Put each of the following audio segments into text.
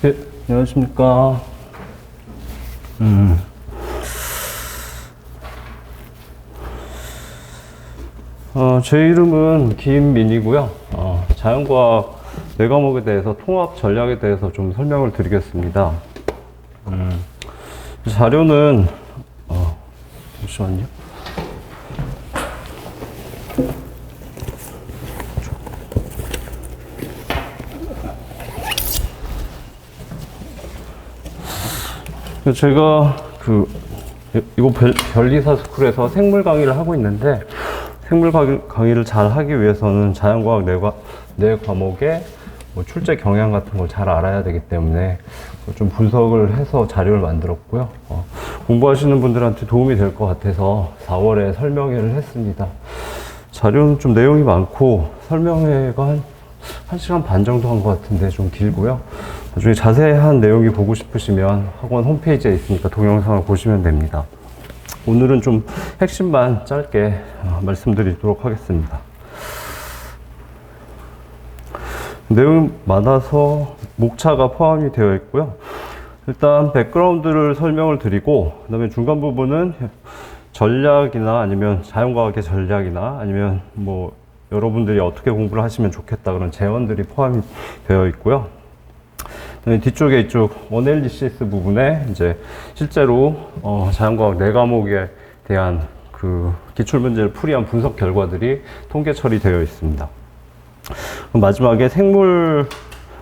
네, 안녕하십니까. 제 이름은 김민이고요. 자연과학 네 과목에 대해서 통합 전략에 대해서 좀 설명을 드리겠습니다. 자료는 잠시만요. 제가 이거 별리사 스쿨에서 생물 강의를 하고 있는데, 생물 강의를 잘 하기 위해서는 자연과학 네 과목의 뭐 출제 경향 같은 걸 잘 알아야 되기 때문에 좀 분석을 해서 자료를 만들었고요. 공부하시는 분들한테 도움이 될 것 같아서 4월에 설명회를 했습니다. 자료는 좀 내용이 많고 설명회가 한 시간 반 정도 한 것 같은데 좀 길고요. 나중에 자세한 내용이 보고 싶으시면 학원 홈페이지에 있으니까 동영상을 보시면 됩니다. 오늘은 좀 핵심만 짧게 말씀드리도록 하겠습니다. 내용이 많아서 목차가 포함이 되어 있고요. 일단 백그라운드를 설명을 드리고, 그 다음에 중간 부분은 전략이나 아니면 자연과학의 전략이나 아니면 뭐 여러분들이 어떻게 공부를 하시면 좋겠다 그런 제언들이 포함이 되어 있고요. 뒤쪽에 이쪽 어널리시스 부분에 이제 실제로 자연과학 네 과목에 대한 그 기출문제를 풀이한 분석 결과들이 통계 처리되어 있습니다. 마지막에 생물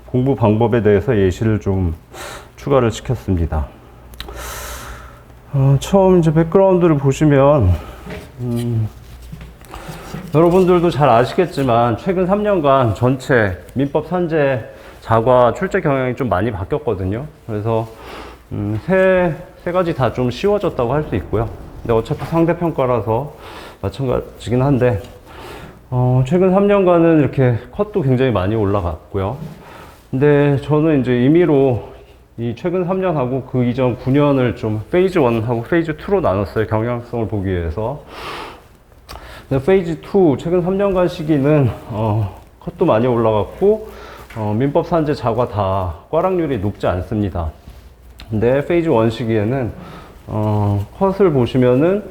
공부 방법에 대해서 예시를 좀 추가를 시켰습니다. 처음 이제 백그라운드를 보시면 여러분들도 잘 아시겠지만 최근 3년간 전체 민법 산재 자과 출제 경향이 좀 많이 바뀌었거든요. 그래서 세 가지 다 좀 쉬워졌다고 할 수 있고요. 근데 어차피 상대평가라서 마찬가지긴 한데 최근 3년간은 이렇게 컷도 굉장히 많이 올라갔고요. 근데 저는 이제 임의로 이 최근 3년하고 그 이전 9년을 좀 페이즈 1하고 페이즈 2로 나눴어요. 경향성을 보기 위해서. 근데 페이즈 2 최근 3년간 시기는 컷도 많이 올라갔고 민법 산재 자과 다 꽈락률이 높지 않습니다. 근데 페이즈 1 시기에는 컷을 보시면은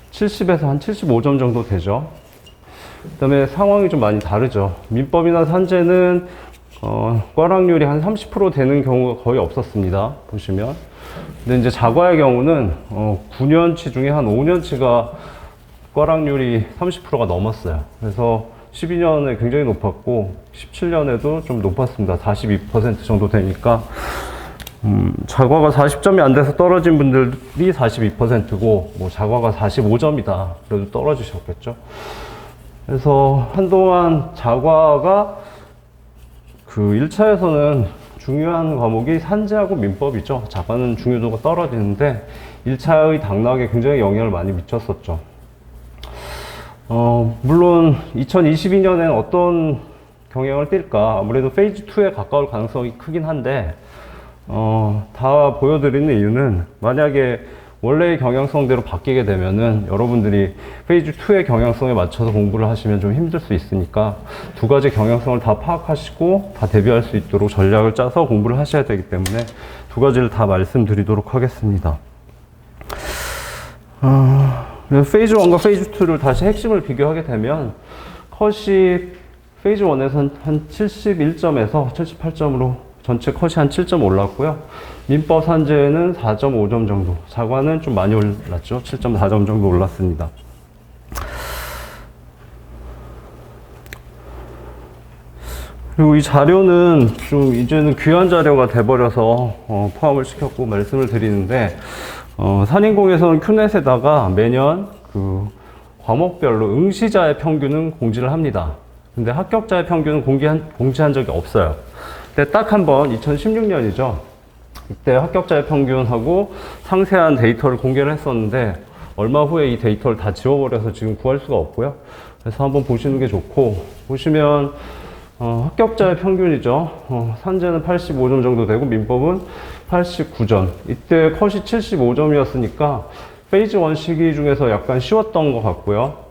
70에서 한 75점 정도 되죠. 그 다음에 상황이 좀 많이 다르죠. 민법이나 산재는 꽈락률이 한 30% 되는 경우가 거의 없었습니다. 보시면. 근데 이제 자과의 경우는 9년치 중에 한 5년치가 꽈락률이 30%가 넘었어요. 그래서 12년에 굉장히 높았고 17년에도 좀 높았습니다. 42% 정도 되니까 자과가 40점이 안 돼서 떨어진 분들이 42%고 뭐 자과가 45점이다 그래도 떨어지셨겠죠. 그래서 한동안 자과가 그 1차에서는 중요한 과목이 산재하고 민법이죠. 자과는 중요도가 떨어지는데 1차의 당락에 굉장히 영향을 많이 미쳤었죠. 물론 2022년에는 어떤 경향을 띨까? 아무래도 페이즈 2에 가까울 가능성이 크긴 한데 다 보여드리는 이유는 만약에 원래의 경향성대로 바뀌게 되면은 여러분들이 페이즈 2의 경향성에 맞춰서 공부를 하시면 좀 힘들 수 있으니까 두 가지 경향성을 다 파악하시고 다 대비할 수 있도록 전략을 짜서 공부를 하셔야 되기 때문에 두 가지를 다 말씀드리도록 하겠습니다. 페이즈 1과 페이즈 2를 다시 핵심을 비교하게 되면 컷이 페이즈 1에서 한 71점에서 78점으로 전체 컷이 한 7점 올랐고요. 민법 산재는 4.5점 정도, 자과는 좀 많이 올랐죠. 7.4점 정도 올랐습니다. 그리고 이 자료는 좀 이제는 귀한 자료가 돼버려서 포함을 시켰고 말씀을 드리는데 산인공에서는 큐넷에다가 매년 그 과목별로 응시자의 평균은 공지를 합니다. 근데 합격자의 평균은 공지한 적이 없어요. 근데 딱 한 번 2016년이죠. 이때 합격자의 평균하고 상세한 데이터를 공개를 했었는데 얼마 후에 이 데이터를 다 지워버려서 지금 구할 수가 없고요. 그래서 한번 보시는 게 좋고, 보시면 합격자의 평균이죠. 산재는 85점 정도 되고 민법은 89점. 이때 컷이 75점이었으니까 페이즈 1 시기 중에서 약간 쉬웠던 것 같고요.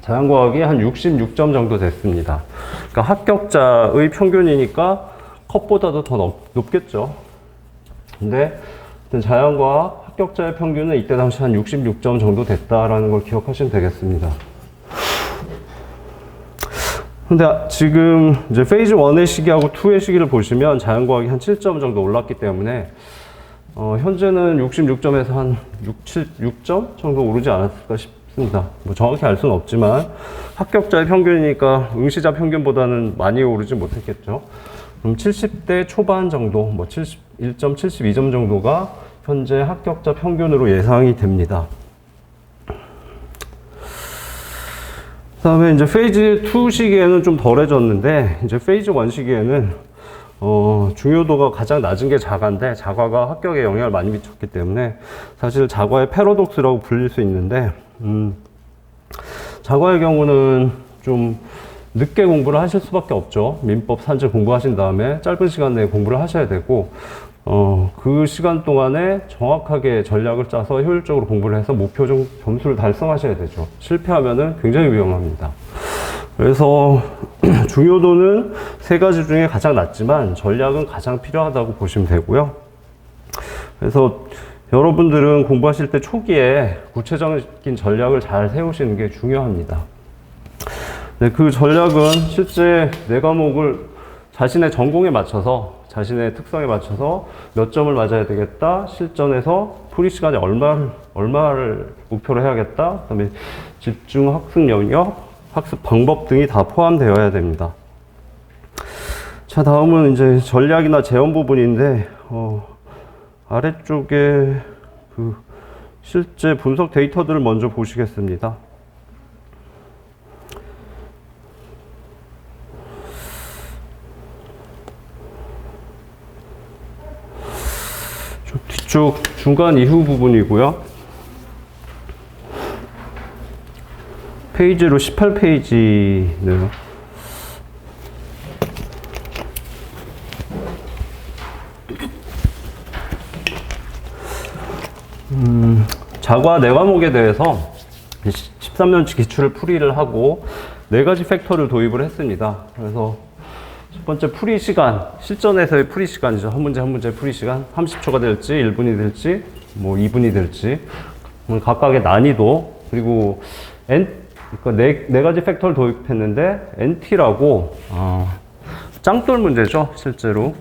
자연과학이 한 66점 정도 됐습니다. 그러니까 합격자의 평균이니까 컷보다도 더 높겠죠. 근데 자연과학 합격자의 평균은 이때 당시 한 66점 정도 됐다라는 걸 기억하시면 되겠습니다. 근데 지금 이제 페이즈 1의 시기하고 2의 시기를 보시면 자연과학이 한 7점 정도 올랐기 때문에 현재는 66점에서 한 6점 정도 오르지 않았을까 싶습니다. 뭐 정확히 알 수는 없지만 합격자의 평균이니까 응시자 평균보다는 많이 오르지 못했겠죠. 그럼 70대 초반 정도, 뭐 71점, 72점 정도가 현재 합격자 평균으로 예상이 됩니다. 그 다음에 이제 페이즈 2 시기에는 좀 덜해졌는데, 이제 페이즈 1 시기에는, 중요도가 가장 낮은 게 자가인데, 자가가 합격에 영향을 많이 미쳤기 때문에, 사실 자가의 패러독스라고 불릴 수 있는데, 자가의 경우는 좀 늦게 공부를 하실 수밖에 없죠. 민법 산재 공부하신 다음에 짧은 시간 내에 공부를 하셔야 되고, 그 시간 동안에 정확하게 전략을 짜서 효율적으로 공부를 해서 목표 점수를 달성하셔야 되죠. 실패하면은 굉장히 위험합니다. 그래서 중요도는 세 가지 중에 가장 낮지만 전략은 가장 필요하다고 보시면 되고요. 그래서 여러분들은 공부하실 때 초기에 구체적인 전략을 잘 세우시는 게 중요합니다. 네, 그 전략은 실제 네 과목을 자신의 전공에 맞춰서 자신의 특성에 맞춰서 몇 점을 맞아야 되겠다, 실전에서 풀이 시간에 얼마를 목표로 해야겠다, 그 다음에 집중 학습 영역, 학습 방법 등이 다 포함되어야 됩니다. 자, 다음은 이제 전략이나 재원 부분인데, 아래쪽에 그 실제 분석 데이터들을 먼저 보시겠습니다. 뒤쪽 중간 이후 부분이고요. 페이지로 18페이지네요. 자과 네 과목에 대해서 13년치 기출을 풀이를 하고 네 가지 팩터를 도입을 했습니다. 그래서 첫 번째 풀이 시간, 실전에서의 풀이 시간이죠. 한 문제 한 문제 풀이 시간 30초가 될지 1분이 될지 뭐 2분이 될지 각각의 난이도, 그리고 그러니까 네 가지 팩터를 도입했는데 NT라고 짱돌 문제죠, 실제로.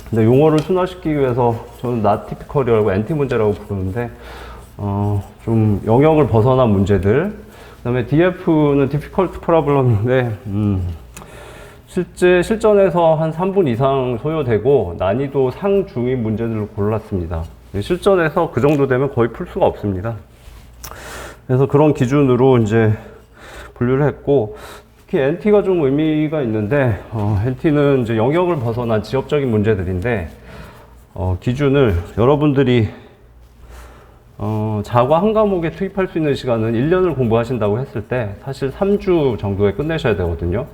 근데 용어를 순화시키기 위해서 저는 not typical이라고 NT 문제라고 부르는데 좀 영역을 벗어난 문제들. 그 다음에 DF는 difficult problem인데 실전에서 한 3분 이상 소요되고 난이도 상중인 문제들을 골랐습니다. 실전에서 그 정도 되면 거의 풀 수가 없습니다. 그래서 그런 기준으로 이제 분류를 했고, 특히 NT가 좀 의미가 있는데, NT는 이제 영역을 벗어난 지역적인 문제들인데, 기준을 여러분들이 자과 한 과목에 투입할 수 있는 시간은 1년을 공부하신다고 했을 때 사실 3주 정도에 끝내셔야 되거든요.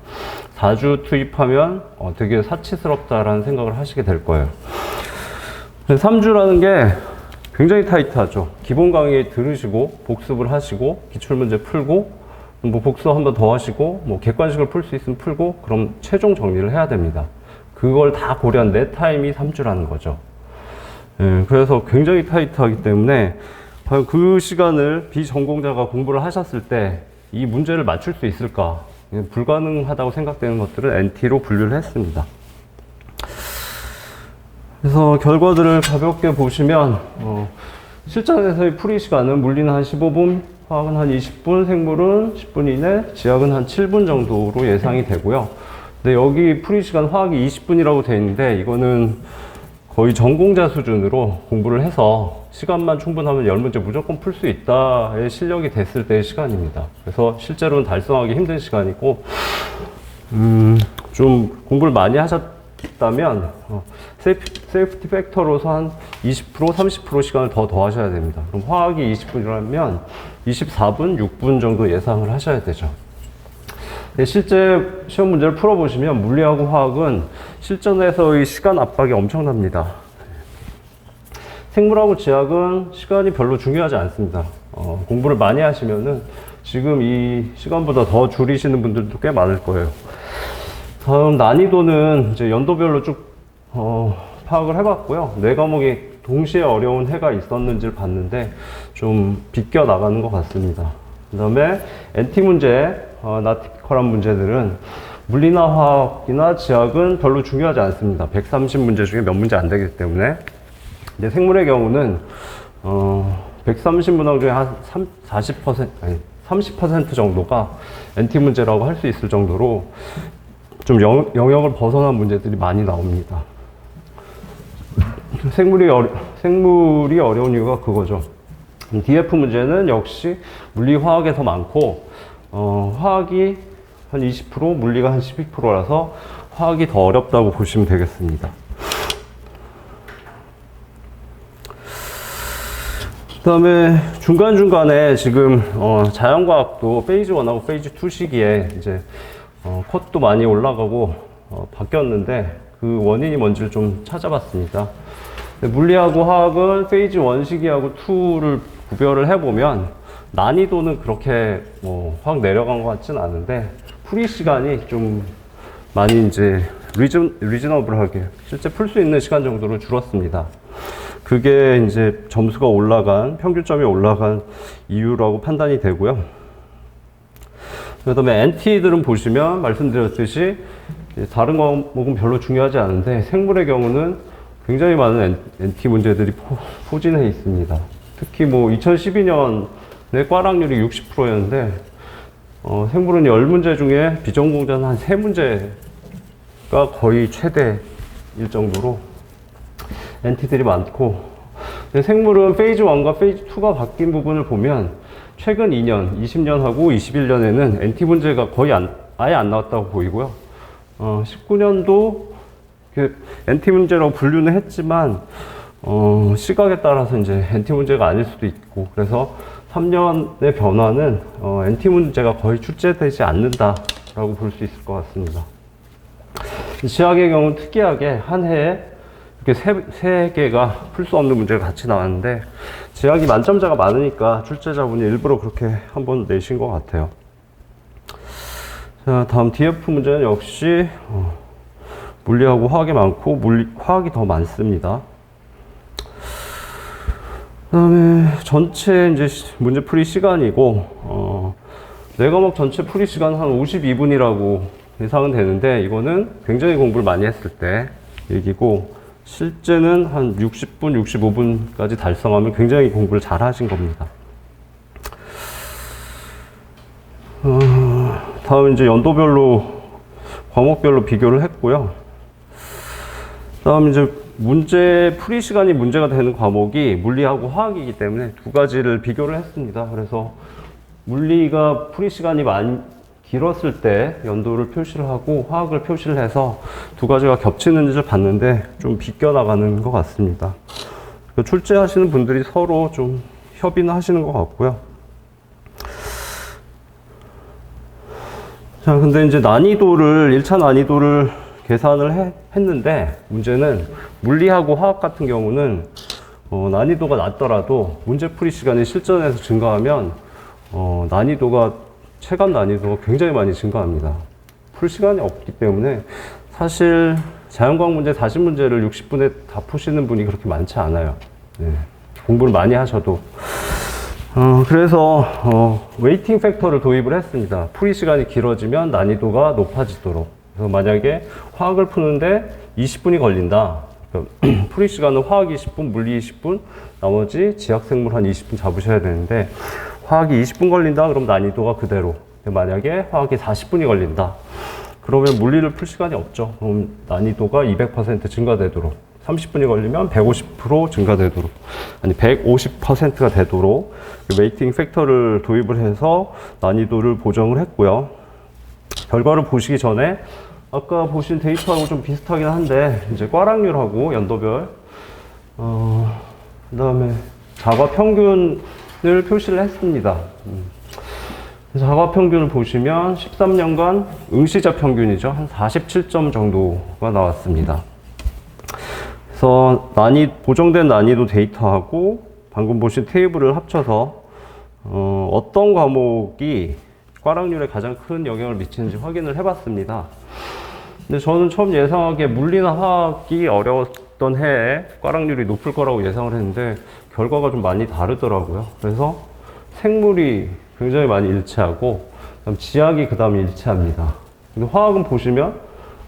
4주 투입하면 되게 사치스럽다라는 생각을 하시게 될 거예요. 3주라는 게 굉장히 타이트하죠. 기본 강의 들으시고 복습을 하시고 기출문제 풀고 뭐 복수 한 번 더 하시고 뭐 객관식을 풀 수 있으면 풀고 그럼 최종 정리를 해야 됩니다. 그걸 다 고려한 내 타임이 3주라는 거죠. 예, 그래서 굉장히 타이트하기 때문에 과연 그 시간을 비전공자가 공부를 하셨을 때 이 문제를 맞출 수 있을까? 불가능하다고 생각되는 것들을 NT로 분류를 했습니다. 그래서 결과들을 가볍게 보시면 실전에서의 풀이 시간은 물리는 한 15분, 화학은 한 20분, 생물은 10분 이내, 지학은 한 7분 정도로 예상이 되고요. 근데 여기 풀이 시간 화학이 20분이라고 되어 있는데 이거는 거의 전공자 수준으로 공부를 해서 시간만 충분하면 10문제 무조건 풀 수 있다의 실력이 됐을 때의 시간입니다. 그래서 실제로는 달성하기 힘든 시간이고, 좀 공부를 많이 하셨다면, 세이프티 팩터로서 한 20%, 30% 시간을 더 더하셔야 됩니다. 그럼 화학이 20분이라면 24분, 6분 정도 예상을 하셔야 되죠. 실제 시험 문제를 풀어보시면 물리하고 화학은 실전에서의 시간 압박이 엄청납니다. 생물하고 지학은 시간이 별로 중요하지 않습니다. 공부를 많이 하시면은 지금 이 시간보다 더 줄이시는 분들도 꽤 많을 거예요. 다음 난이도는 이제 연도별로 쭉 파악을 해봤고요. 네 과목이 동시에 어려운 해가 있었는지를 봤는데 좀 비껴 나가는 것 같습니다. 그 다음에 NT 문제, 나티컬한 문제들은 물리나 화학이나 지학은 별로 중요하지 않습니다. 130문제 중에 몇 문제 안 되기 때문에. 근데 생물의 경우는 130문항 중에 한 40%, 아니 30% 정도가 NT 문제라고 할 수 있을 정도로 좀 영역을 벗어난 문제들이 많이 나옵니다. 생물이 어려운 이유가 그거죠. DF 문제는 역시 물리, 화학에서 많고, 화학이 한 20%, 물리가 한 12%라서 화학이 더 어렵다고 보시면 되겠습니다. 그 다음에 중간중간에 지금, 자연과학도 페이즈 1하고 페이즈 2 시기에 이제, 컷도 많이 올라가고, 바뀌었는데, 그 원인이 뭔지를 좀 찾아봤습니다. 물리하고 화학은 페이즈 1 시기하고 2를 구별을 해보면 난이도는 그렇게 확 내려간 것 같진 않은데 풀이 시간이 좀 많이 이제 리즈너블하게 실제 풀 수 있는 시간 정도로 줄었습니다. 그게 이제 점수가 평균점이 올라간 이유라고 판단이 되고요. 그 다음에 NT들은 보시면 말씀드렸듯이 다른 과목은 별로 중요하지 않은데 생물의 경우는 굉장히 많은 NT 문제들이 포진해 있습니다. 특히 2012년에 과락률이 60%였는데 생물은 10문제 중에 비전공자는 한 3문제가 거의 최대일 정도로 NT들이 많고, 생물은 페이즈 1과 페이즈 2가 바뀐 부분을 보면 최근 2년, 20년하고 21년에는 NT 문제가 거의 아예 안 나왔다고 보이고요. 19년도 NT 문제라고 분류는 했지만 시각에 따라서 이제 NT 문제가 아닐 수도 있고, 그래서 3년의 변화는 NT 문제가 거의 출제되지 않는다라고 볼 수 있을 것 같습니다. 지학의 경우는 특이하게 한 해에 이렇게 세 개가 풀 수 없는 문제가 같이 나왔는데 지학이 만점자가 많으니까 출제자분이 일부러 그렇게 한번 내신 것 같아요. 자, 다음 DF 문제는 역시 물리하고 화학이 많고 화학이 더 많습니다. 그 다음에 전체 이제 문제 풀이 시간이고, 네 과목 전체 풀이 시간 한 52분이라고 예상은 되는데, 이거는 굉장히 공부를 많이 했을 때 얘기고, 실제는 한 60분, 65분까지 달성하면 굉장히 공부를 잘 하신 겁니다. 다음 이제 연도별로, 과목별로 비교를 했고요. 다음 이제 문제 풀이 시간이 문제가 되는 과목이 물리하고 화학이기 때문에 두 가지를 비교를 했습니다. 그래서 물리가 풀이 시간이 많이 길었을 때 연도를 표시를 하고 화학을 표시를 해서 두 가지가 겹치는지를 봤는데 좀 비껴나가는 것 같습니다. 출제하시는 분들이 서로 좀 협의는 하시는 것 같고요. 자, 근데 이제 1차 난이도를 계산을 했는데 문제는 물리하고 화학 같은 경우는 난이도가 낮더라도 문제풀이 시간이 실전에서 증가하면 체감 난이도가 굉장히 많이 증가합니다. 풀 시간이 없기 때문에 사실 자연과학 문제 40문제를 60분에 다 푸시는 분이 그렇게 많지 않아요. 네. 공부를 많이 하셔도. 그래서 웨이팅 팩터를 도입을 했습니다. 풀이 시간이 길어지면 난이도가 높아지도록. 그래서 만약에 화학을 푸는데 20분이 걸린다. 그러니까 풀이 시간은 화학 20분, 물리 20분, 나머지 지학생물 한 20분 잡으셔야 되는데 화학이 20분 걸린다? 그럼 난이도가 그대로. 만약에 화학이 40분이 걸린다. 그러면 물리를 풀 시간이 없죠. 그럼 난이도가 200% 증가되도록. 30분이 걸리면 150% 증가되도록. 아니, 150%가 되도록 웨이팅 팩터를 도입을 해서 난이도를 보정을 했고요. 결과를 보시기 전에 아까 보신 데이터하고 좀 비슷하긴 한데 이제 과락률하고 연도별 그 다음에 자과 평균을 표시를 했습니다. 자과 평균을 보시면 13년간 응시자 평균이죠. 한 47점 정도가 나왔습니다. 그래서 보정된 난이도 데이터하고 방금 보신 테이블을 합쳐서 어떤 과목이 과락률에 가장 큰 영향을 미치는지 확인을 해봤습니다. 근데 저는 처음 예상하기에 물리나 화학이 어려웠던 해에 과락률이 높을 거라고 예상을 했는데 결과가 좀 많이 다르더라고요. 그래서 생물이 굉장히 많이 일치하고 그다음 지학이 그 다음에 일치합니다. 근데 화학은 보시면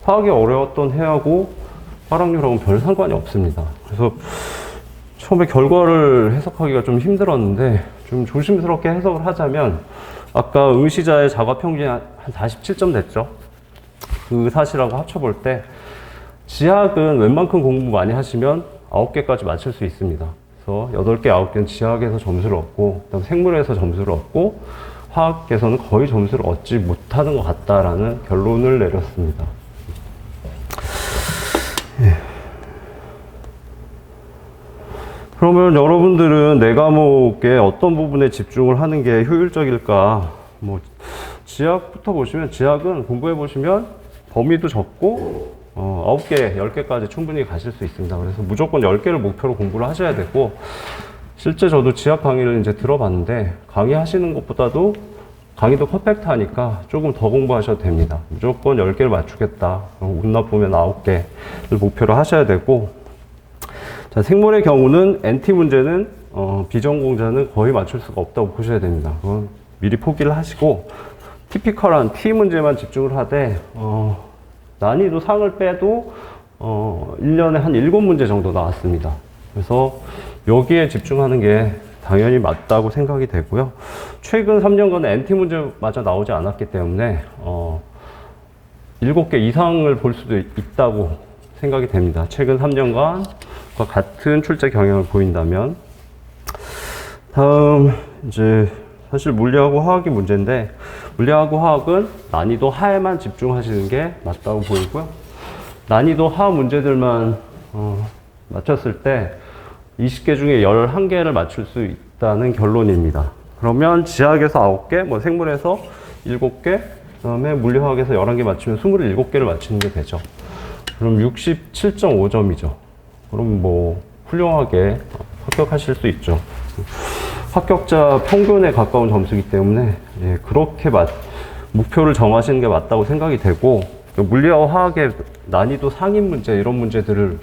화학이 어려웠던 해하고 과락률하고는 별 상관이 없습니다. 그래서 처음에 결과를 해석하기가 좀 힘들었는데 좀 조심스럽게 해석을 하자면 아까 응시자의 자과 평균이 한 47점 됐죠. 그 사실하고 합쳐볼 때 지학은 웬만큼 공부 많이 하시면 9개까지 맞출 수 있습니다. 그래서 8개, 9개는 지학에서 점수를 얻고 그다음 생물에서 점수를 얻고 화학에서는 거의 점수를 얻지 못하는 것 같다라는 결론을 내렸습니다. 그러면 여러분들은 내 과목의 어떤 부분에 집중을 하는 게 효율적일까? 뭐 지학부터 보시면 지학은 공부해 보시면 범위도 적고 9개, 10개까지 충분히 가실 수 있습니다. 그래서 무조건 10개를 목표로 공부를 하셔야 되고 실제 저도 지학 강의를 이제 들어봤는데 강의하시는 것보다도 강의도 퍼펙트하니까 조금 더 공부하셔도 됩니다. 무조건 10개를 맞추겠다. 운 나쁘면 9개를 목표로 하셔야 되고 자, 생물의 경우는 NT 문제는 비전공자는 거의 맞출 수가 없다고 보셔야 됩니다. 그건 미리 포기를 하시고 티피컬한 T 문제만 집중을 하되 난이도 상을 빼도 1년에 한 7문제 정도 나왔습니다. 그래서 여기에 집중하는 게 당연히 맞다고 생각이 되고요. 최근 3년간은 NT 문제마저 나오지 않았기 때문에 7개 이상을 볼 수도 있다고 생각이 됩니다. 최근 3년간 같은 출제 경향을 보인다면 다음 이제 사실 물리하고 화학이 문제인데 물리하고 화학은 난이도 하에만 집중하시는 게 맞다고 보이고요. 난이도 하 문제들만 맞췄을 때 20개 중에 11개를 맞출 수 있다는 결론입니다. 그러면 지학에서 9개, 뭐 생물에서 7개, 그다음에 물리화학에서 11개 맞추면 27개를 맞추는 게 되죠. 그럼 67.5점이죠. 그럼 뭐 훌륭하게 합격하실 수 있죠. 합격자 평균에 가까운 점수이기 때문에 그렇게 목표를 정하시는 게 맞다고 생각이 되고 물리와 화학의 난이도 상위 문제 이런 문제들을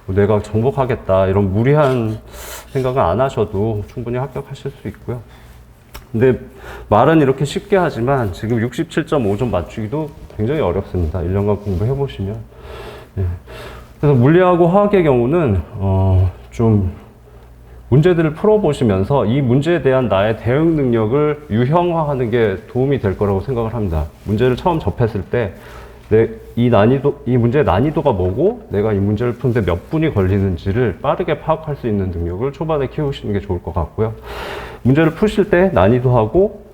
내가 정복하겠다 이런 무리한 생각을 안 하셔도 충분히 합격하실 수 있고요. 근데 말은 이렇게 쉽게 하지만 지금 67.5점 맞추기도 굉장히 어렵습니다. 1년간 공부해 보시면. 그래서 물리하고 화학의 경우는 좀 문제들을 풀어보시면서 이 문제에 대한 나의 대응 능력을 유형화하는 게 도움이 될 거라고 생각을 합니다. 문제를 처음 접했을 때 이 문제의 난이도가 뭐고 내가 이 문제를 푸는데 몇 분이 걸리는지를 빠르게 파악할 수 있는 능력을 초반에 키우시는 게 좋을 것 같고요. 문제를 푸실 때 난이도하고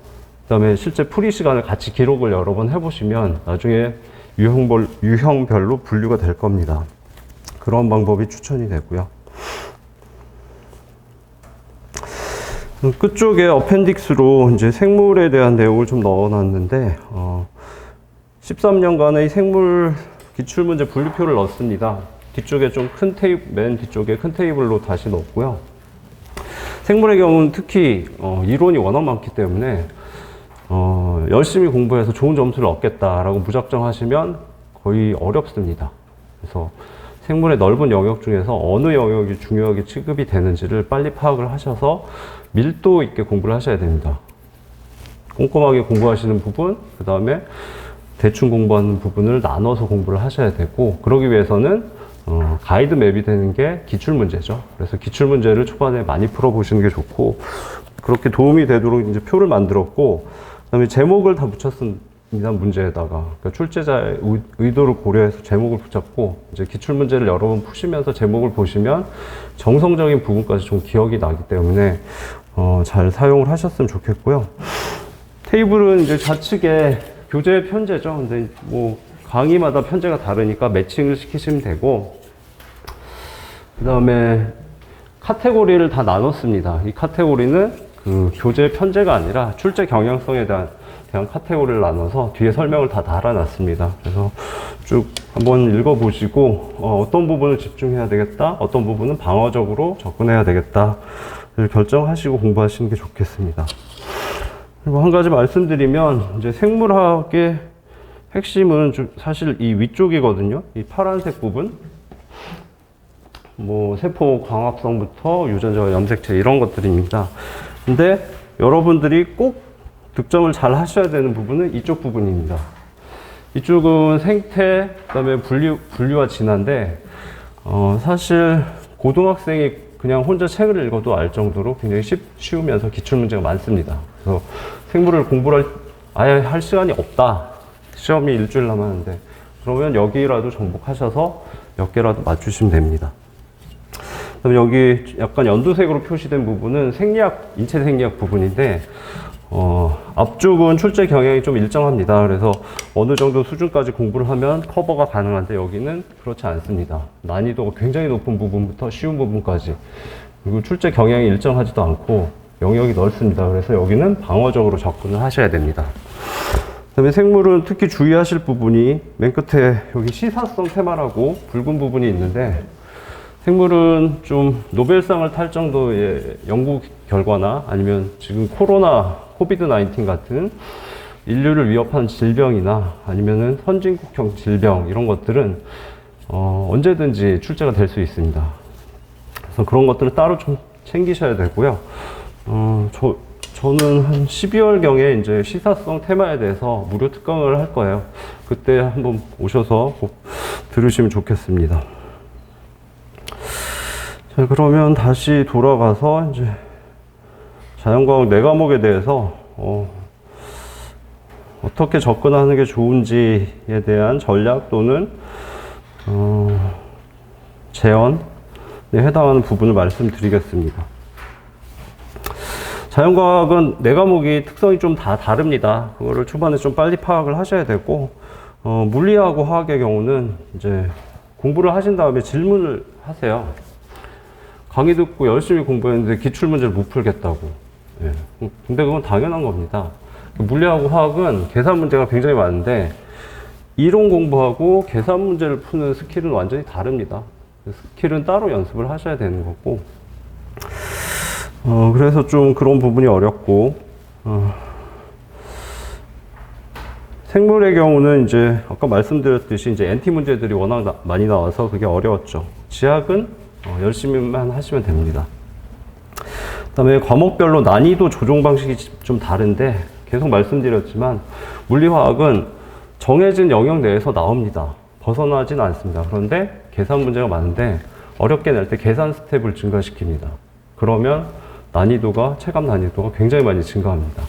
그다음에 실제 풀이 시간을 같이 기록을 여러 번 해보시면 나중에 유형별로 분류가 될 겁니다. 그런 방법이 추천이 되고요. 끝쪽에 어펜딕스로 이제 생물에 대한 내용을 좀 넣어놨는데 13년간의 생물 기출문제 분류표를 넣었습니다. 뒤쪽에 좀 큰 맨 뒤쪽에 큰 테이블로 다시 넣었고요. 생물의 경우는 특히 이론이 워낙 많기 때문에 열심히 공부해서 좋은 점수를 얻겠다라고 무작정 하시면 거의 어렵습니다. 그래서 생물의 넓은 영역 중에서 어느 영역이 중요하게 취급이 되는지를 빨리 파악을 하셔서 밀도 있게 공부를 하셔야 됩니다. 꼼꼼하게 공부하시는 부분, 그 다음에 대충 공부하는 부분을 나눠서 공부를 하셔야 되고, 그러기 위해서는 가이드 맵이 되는 게 기출문제죠. 그래서 기출문제를 초반에 많이 풀어보시는 게 좋고, 그렇게 도움이 되도록 이제 표를 만들었고, 그 다음에 제목을 다 붙였습니다. 문제에다가. 그러니까 출제자의 의도를 고려해서 제목을 붙였고, 이제 기출문제를 여러 번 푸시면서 제목을 보시면 정성적인 부분까지 좀 기억이 나기 때문에 잘 사용을 하셨으면 좋겠고요. 테이블은 이제 좌측에 교재 편제죠. 근데 뭐 강의마다 편제가 다르니까 매칭을 시키시면 되고, 그 다음에 카테고리를 다 나눴습니다. 이 카테고리는 그 교재 편제가 아니라 출제 경향성에 대한 카테고리를 나눠서 뒤에 설명을 다 달아놨습니다. 그래서 쭉 한번 읽어보시고 어떤 부분을 집중해야 되겠다, 어떤 부분은 방어적으로 접근해야 되겠다를 결정하시고 공부하시는 게 좋겠습니다. 그리고 한 가지 말씀드리면, 이제 생물학의 핵심은 사실 이 위쪽이거든요. 이 파란색 부분. 뭐, 세포 광합성부터 유전자와 염색체 이런 것들입니다. 근데 여러분들이 꼭 득점을 잘 하셔야 되는 부분은 이쪽 부분입니다. 이쪽은 생태, 그 다음에 분류와 진화인데, 사실 고등학생이 그냥 혼자 책을 읽어도 알 정도로 굉장히 쉬우면서 기출문제가 많습니다. 그래서 생물을 공부를 아예 할 시간이 없다. 시험이 일주일 남았는데, 그러면 여기라도 정복하셔서 몇 개라도 맞추시면 됩니다. 그다음에 여기 약간 연두색으로 표시된 부분은 생리학, 인체 생리학 부분인데, 앞쪽은 출제 경향이 좀 일정합니다. 그래서 어느 정도 수준까지 공부를 하면 커버가 가능한데 여기는 그렇지 않습니다. 난이도가 굉장히 높은 부분부터 쉬운 부분까지. 그리고 출제 경향이 일정하지도 않고 영역이 넓습니다. 그래서 여기는 방어적으로 접근을 하셔야 됩니다. 그다음에 생물은 특히 주의하실 부분이 맨 끝에 여기 시사성 테마라고 붉은 부분이 있는데, 생물은 좀 노벨상을 탈 정도의 연구 결과나 아니면 지금 코비드-19 같은 인류를 위협하는 질병이나 아니면은 선진국형 질병 이런 것들은 언제든지 출제가 될 수 있습니다. 그래서 그런 것들을 따로 좀 챙기셔야 되고요. 저는 한 12월경에 이제 시사성 테마에 대해서 무료 특강을 할 거예요. 그때 한번 오셔서 꼭 들으시면 좋겠습니다. 자, 그러면 다시 돌아가서 이제 자연과학 4과목에 대해서 어떻게 접근하는 게 좋은지에 대한 전략 또는 제언에 해당하는 부분을 말씀드리겠습니다. 자연과학은 4과목이 특성이 좀 다 다릅니다. 그거를 초반에 좀 빨리 파악을 하셔야 되고, 물리하고 화학의 경우는 이제 공부를 하신 다음에 질문을 하세요. 강의 듣고 열심히 공부했는데 기출문제를 못 풀겠다고. 예. 근데 그건 당연한 겁니다. 물리하고 화학은 계산 문제가 굉장히 많은데, 이론 공부하고 계산 문제를 푸는 스킬은 완전히 다릅니다. 스킬은 따로 연습을 하셔야 되는 거고, 그래서 좀 그런 부분이 어렵고, 생물의 경우는 이제 아까 말씀드렸듯이 이제 NT 문제들이 워낙 많이 나와서 그게 어려웠죠. 지학은 열심히만 하시면 됩니다. 그 다음에 과목별로 난이도 조정 방식이 좀 다른데, 계속 말씀드렸지만 물리화학은 정해진 영역 내에서 나옵니다. 벗어나진 않습니다. 그런데 계산 문제가 많은데 어렵게 낼 때 계산 스텝을 증가시킵니다. 그러면 난이도가, 체감 난이도가 굉장히 많이 증가합니다.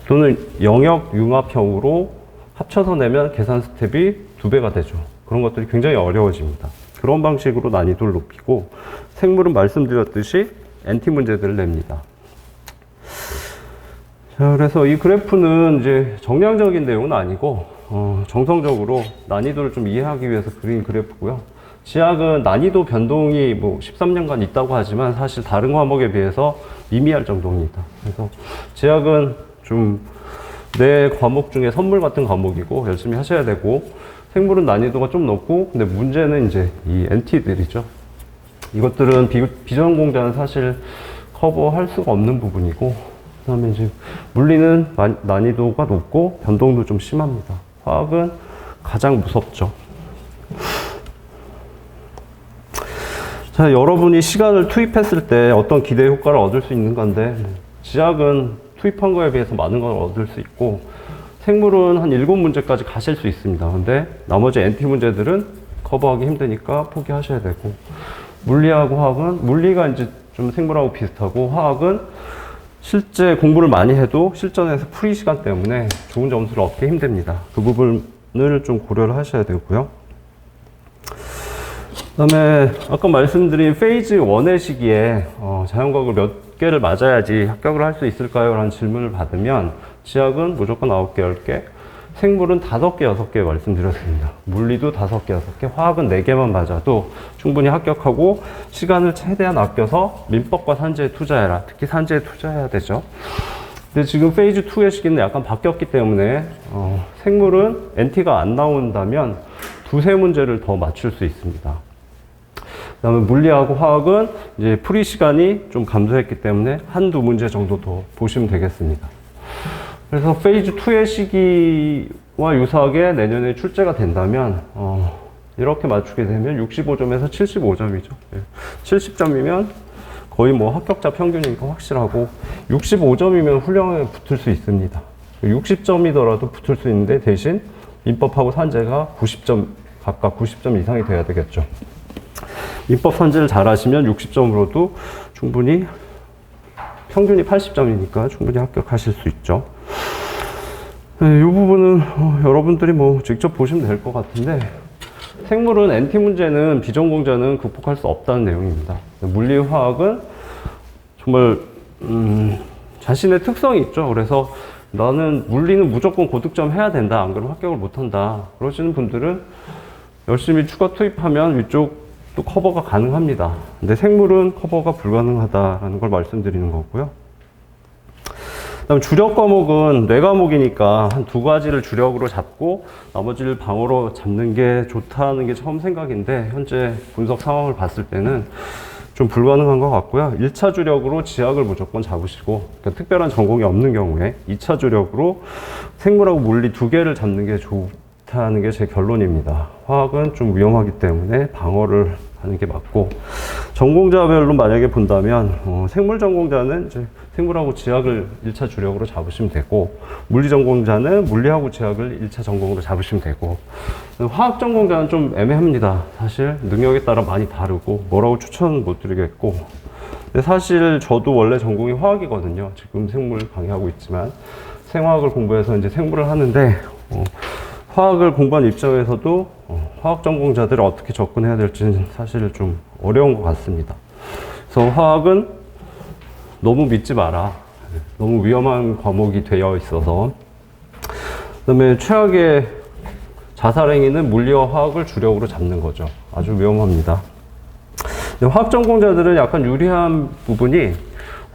또는 영역 융합형으로 합쳐서 내면 계산 스텝이 2배가 되죠. 그런 것들이 굉장히 어려워집니다. 그런 방식으로 난이도를 높이고, 생물은 말씀드렸듯이 NT 문제들을 냅니다. 자, 그래서 이 그래프는 이제 정량적인 내용은 아니고, 정성적으로 난이도를 좀 이해하기 위해서 그린 그래프고요. 지학은 난이도 변동이 뭐 13년간 있다고 하지만 사실 다른 과목에 비해서 미미할 정도입니다. 그래서 지학은 좀 내 과목 중에 선물 같은 과목이고 열심히 하셔야 되고, 생물은 난이도가 좀 높고, 근데 문제는 이제 이 NT들이죠. 이것들은 비전공자는 사실 커버할 수가 없는 부분이고, 그 다음에 이제 물리는 난이도가 높고 변동도 좀 심합니다. 화학은 가장 무섭죠. 자, 여러분이 시간을 투입했을 때 어떤 기대 효과를 얻을 수 있는 건데, 지학은 투입한 거에 비해서 많은 걸 얻을 수 있고, 생물은 한 7문제까지 가실 수 있습니다. 근데 나머지 NT 문제들은 커버하기 힘드니까 포기하셔야 되고, 물리하고 화학은, 물리가 이제 좀 생물하고 비슷하고, 화학은 실제 공부를 많이 해도 실전에서 풀이 시간 때문에 좋은 점수를 얻기 힘듭니다. 그 부분을 좀 고려를 하셔야 되고요. 그 다음에 아까 말씀드린 페이즈 1의 시기에 자연과학을 몇 개를 맞아야지 합격을 할 수 있을까요? 라는 질문을 받으면, 지학은 무조건 9개, 10개, 생물은 5개, 6개 말씀드렸습니다. 물리도 5개, 6개, 화학은 4개만 맞아도 충분히 합격하고, 시간을 최대한 아껴서 민법과 산재에 투자해라. 특히 산재에 투자해야 되죠. 근데 지금 페이즈 2의 시기는 약간 바뀌었기 때문에 생물은 NT가 안 나온다면 2-3문제를 더 맞출 수 있습니다. 그 다음에 물리하고 화학은 이제 풀이 시간이 좀 감소했기 때문에 1-2문제 정도 더 보시면 되겠습니다. 그래서 페이즈 2의 시기와 유사하게 내년에 출제가 된다면 이렇게 맞추게 되면 65점에서 75점이죠. 70점이면 거의 뭐 합격자 평균이니까 확실하고 65점이면 훌륭하게 붙을 수 있습니다. 60점이더라도 붙을 수 있는데 대신 민법하고 산재가 90점 각각 90점 이상이 돼야 되겠죠. 민법 산재를 잘 하시면 60점으로도 충분히 평균이 80점이니까 충분히 합격하실 수 있죠. 이 부분은 여러분들이 뭐 직접 보시면 될 것 같은데 생물은 NT 문제는 비전공자는 극복할 수 없다는 내용입니다. 물리, 화학은 정말 자신의 특성이 있죠. 그래서 나는 물리는 무조건 고득점 해야 된다. 안 그러면 합격을 못 한다. 그러시는 분들은 열심히 추가 투입하면 위쪽도 커버가 가능합니다. 근데 생물은 커버가 불가능하다라는 걸 말씀드리는 거고요. 그다음 주력 과목은 뇌 과목이니까 한 두 가지를 주력으로 잡고 나머지를 방어로 잡는 게 좋다는 게 처음 생각인데 현재 분석 상황을 봤을 때는 좀 불가능한 것 같고요. 1차 주력으로 지학을 무조건 잡으시고 그러니까 특별한 전공이 없는 경우에 2차 주력으로 생물하고 물리 두 개를 잡는 게 좋다는 게 제 결론입니다. 화학은 좀 위험하기 때문에 방어를 하는 게 맞고 전공자별로 만약에 본다면 생물 전공자는 이제 생물하고 지학을 1차 주력으로 잡으시면 되고 물리 전공자는 물리하고 지학을 1차 전공으로 잡으시면 되고 화학 전공자는 좀 애매합니다. 사실 능력에 따라 많이 다르고 뭐라고 추천은 못 드리겠고 근데 사실 저도 원래 전공이 화학이거든요. 지금 생물 강의하고 있지만 생화학을 공부해서 이제 생물을 하는데 화학을 공부한 입장에서도 화학 전공자들이 어떻게 접근해야 될지는 사실 좀 어려운 것 같습니다. 그래서 화학은 너무 믿지 마라. 너무 위험한 과목이 되어 있어서. 그 다음에 최악의 자살행위는 물리와 화학을 주력으로 잡는 거죠. 아주 위험합니다. 화학 전공자들은 약간 유리한 부분이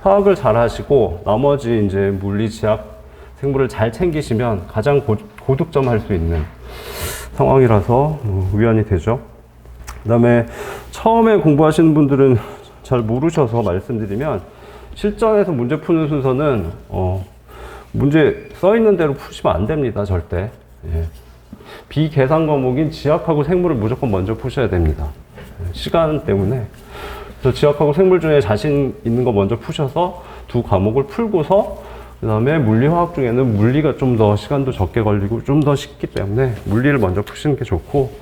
화학을 잘 하시고 나머지 이제 물리, 지학, 생물을 잘 챙기시면 가장 고득점 할 수 있는 상황이라서 위안이 되죠. 그 다음에 처음에 공부하시는 분들은 잘 모르셔서 말씀드리면 실전에서 문제 푸는 순서는 문제 써 있는 대로 푸시면 안 됩니다. 절대. 예. 비계산 과목인 지학하고 생물을 무조건 먼저 푸셔야 됩니다. 시간 때문에. 그래서 지학하고 생물 중에 자신 있는 거 먼저 푸셔서 두 과목을 풀고서 그 다음에 물리화학 중에는 물리가 좀 더 시간도 적게 걸리고 좀 더 쉽기 때문에 물리를 먼저 푸시는 게 좋고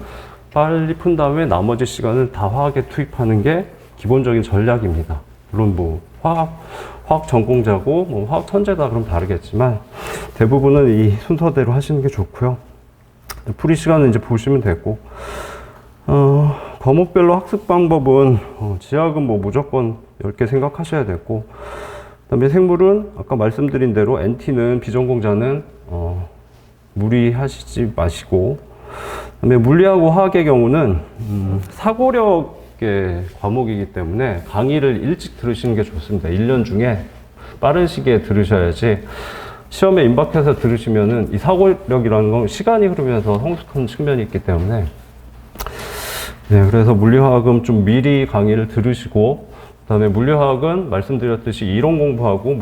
빨리 푼 다음에 나머지 시간은 다 화학에 투입하는 게 기본적인 전략입니다. 물론 뭐 화학 전공자고 뭐 화학 천재다 그럼 다르겠지만 대부분은 이 순서대로 하시는 게 좋고요. 풀이 시간은 이제 보시면 되고 과목별로 학습 방법은 지학은 뭐 무조건 10개 생각하셔야 되고 그다음에 생물은 아까 말씀드린 대로 NT는 비전공자는 무리하시지 마시고 그다음에 물리하고 화학의 경우는 사고력의 과목이기 때문에 강의를 일찍 들으시는 게 좋습니다. 1년 중에 빠른 시기에 들으셔야지 시험에 임박해서 들으시면은 이 사고력이라는 건 시간이 흐르면서 성숙한 측면이 있기 때문에 네, 그래서 물리화학은 좀 미리 강의를 들으시고 그다음에 물리화학은 말씀드렸듯이 이론 공부하고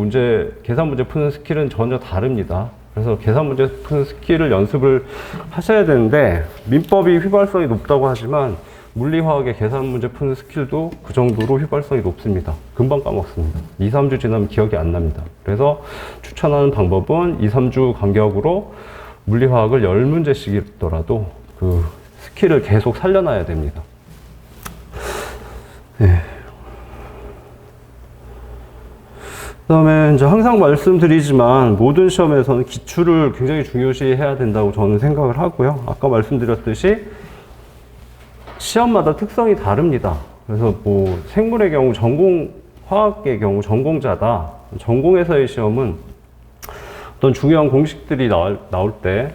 계산 문제 푸는 스킬은 전혀 다릅니다. 그래서 계산 문제 푸는 스킬을 연습을 하셔야 되는데 민법이 휘발성이 높다고 하지만 물리화학의 계산 문제 푸는 스킬도 그 정도로 휘발성이 높습니다. 금방 까먹습니다. 2, 3주 지나면 기억이 안 납니다. 그래서 추천하는 방법은 2, 3주 간격으로 물리화학을 10문제씩이더라도 그 스킬을 계속 살려놔야 됩니다. 네. 그 다음에 이제 항상 말씀드리지만 모든 시험에서는 기출을 굉장히 중요시 해야 된다고 저는 생각을 하고요. 아까 말씀드렸듯이 시험마다 특성이 다릅니다. 그래서 뭐 생물의 경우 화학의 경우 전공자다. 전공에서의 시험은 어떤 중요한 공식들이 나올 때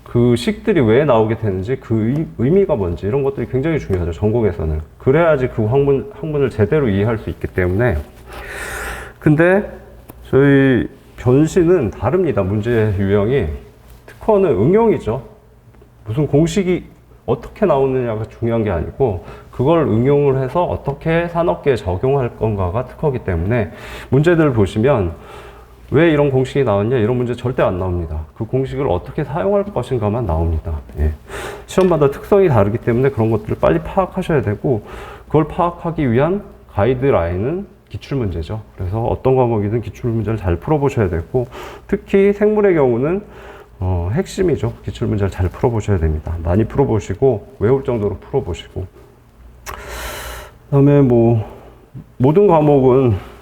그 식들이 왜 나오게 되는지 그 의미가 뭔지 이런 것들이 굉장히 중요하죠. 전공에서는. 그래야지 그 학문을 제대로 이해할 수 있기 때문에 근데 저희 변시는 다릅니다. 문제 유형이. 특허는 응용이죠. 무슨 공식이 어떻게 나오느냐가 중요한 게 아니고 그걸 응용을 해서 어떻게 산업계에 적용할 건가가 특허이기 때문에 문제들을 보시면 왜 이런 공식이 나왔냐? 이런 문제 절대 안 나옵니다. 그 공식을 어떻게 사용할 것인가만 나옵니다. 예. 시험마다 특성이 다르기 때문에 그런 것들을 빨리 파악하셔야 되고, 그걸 파악하기 위한 가이드라인은 기출문제죠. 그래서 어떤 과목이든 기출문제를 잘 풀어보셔야 되고, 특히 생물의 경우는 핵심이죠. 기출문제를 잘 풀어보셔야 됩니다. 많이 풀어보시고 외울 정도로 풀어보시고, 그다음에 모든 과목은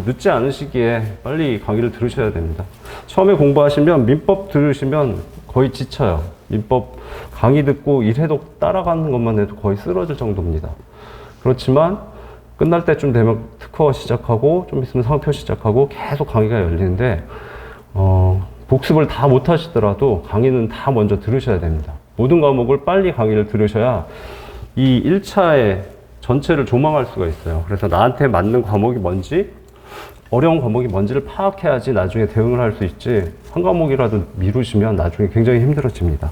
늦지 않은 시기에 빨리 강의를 들으셔야 됩니다. 처음에 공부하시면 민법 들으시면 거의 지쳐요. 민법 강의 듣고 일해독 따라가는 것만 해도 거의 쓰러질 정도입니다. 그렇지만 끝날 때쯤 되면 특허 시작하고 좀 있으면 상표 시작하고 계속 강의가 열리는데, 복습을 다 못 하시더라도 강의는 다 먼저 들으셔야 됩니다. 모든 과목을 빨리 강의를 들으셔야 이 1차에 전체를 조망할 수가 있어요. 그래서 나한테 맞는 과목이 뭔지, 어려운 과목이 뭔지를 파악해야지 나중에 대응을 할 수 있지, 한 과목이라도 미루시면 나중에 굉장히 힘들어집니다.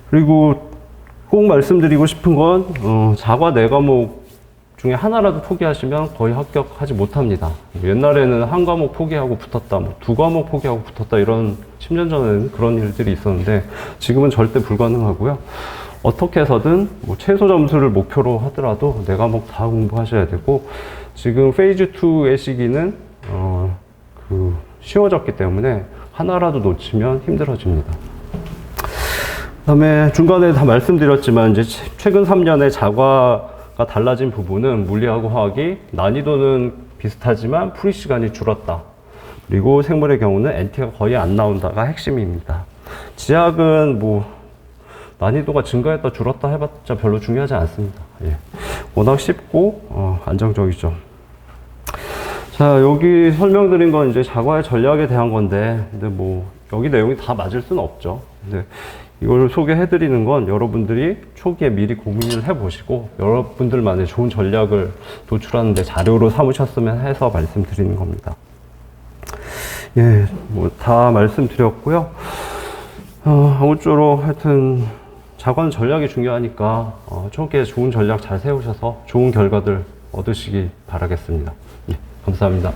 그리고 꼭 말씀드리고 싶은 건, 자과 4과목 중에 하나라도 포기하시면 거의 합격하지 못합니다. 옛날에는 한 과목 포기하고 붙었다, 2과목 포기하고 붙었다, 이런 10년 전에는 그런 일들이 있었는데 지금은 절대 불가능하고요. 어떻게 해서든 최소 점수를 목표로 하더라도 4과목 다 공부하셔야 되고, 지금 페이즈 2의 시기는 쉬워졌기 때문에 하나라도 놓치면 힘들어집니다. 그다음에 중간에 다 말씀드렸지만 이제 최근 3년의 자과가 달라진 부분은 물리하고 화학이 난이도는 비슷하지만 풀이 시간이 줄었다. 그리고 생물의 경우는 NT가 거의 안 나온다가 핵심입니다. 지학은 난이도가 증가했다 줄었다 해봤자 별로 중요하지 않습니다. 예. 워낙 쉽고 안정적이죠. 자, 여기 설명드린 건 이제 자과의 전략에 대한 건데, 근데 여기 내용이 다 맞을 수는 없죠. 근데 이걸 소개해드리는 건 여러분들이 초기에 미리 고민을 해보시고 여러분들만의 좋은 전략을 도출하는데 자료로 삼으셨으면 해서 말씀드리는 겁니다. 예, 다 말씀드렸고요. 아무쪼록 하여튼 자과는 전략이 중요하니까 초기에 좋은 전략 잘 세우셔서 좋은 결과들 얻으시기 바라겠습니다. 예, 감사합니다.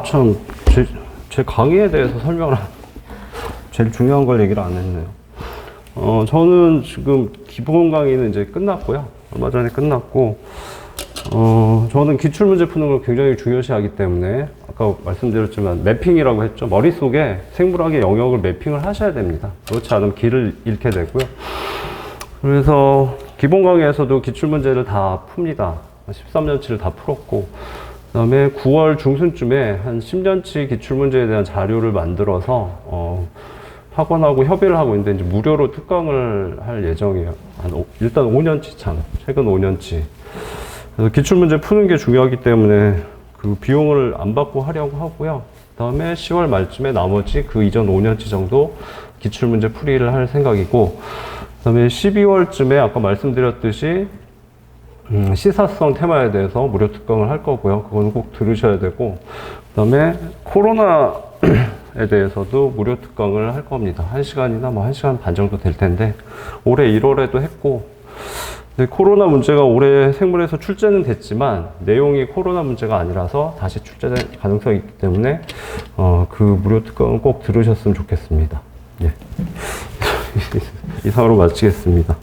참, 제 강의에 대해서 제일 중요한 걸 얘기를 안 했네요. 저는 지금 기본 강의는 이제 끝났고요. 얼마 전에 끝났고, 저는 기출문제 푸는 걸 굉장히 중요시하기 때문에, 아까 말씀드렸지만, 매핑이라고 했죠. 머릿속에 생물학의 영역을 매핑을 하셔야 됩니다. 그렇지 않으면 길을 잃게 되고요. 그래서, 기본 강의에서도 기출문제를 다 풉니다. 13년치를 다 풀었고, 그 다음에 9월 중순쯤에 한 10년치 기출문제에 대한 자료를 만들어서 학원하고 협의를 하고 있는데 이제 무료로 특강을 할 예정이에요. 일단 5년치 최근 5년치. 그래서 기출문제 푸는 게 중요하기 때문에 그 비용을 안 받고 하려고 하고요. 그 다음에 10월 말쯤에 나머지 그 이전 5년치 정도 기출문제 풀이를 할 생각이고, 그 다음에 12월쯤에 아까 말씀드렸듯이 시사성 테마에 대해서 무료 특강을 할 거고요. 그건 꼭 들으셔야 되고, 그 다음에 코로나에 대해서도 무료 특강을 할 겁니다. 1시간이나 1시간 반 정도 될 텐데, 올해 1월에도 했고, 근데 코로나 문제가 올해 생물에서 출제는 됐지만 내용이 코로나 문제가 아니라서 다시 출제될 가능성이 있기 때문에 그 무료 특강은 꼭 들으셨으면 좋겠습니다. 예. 이상으로 마치겠습니다.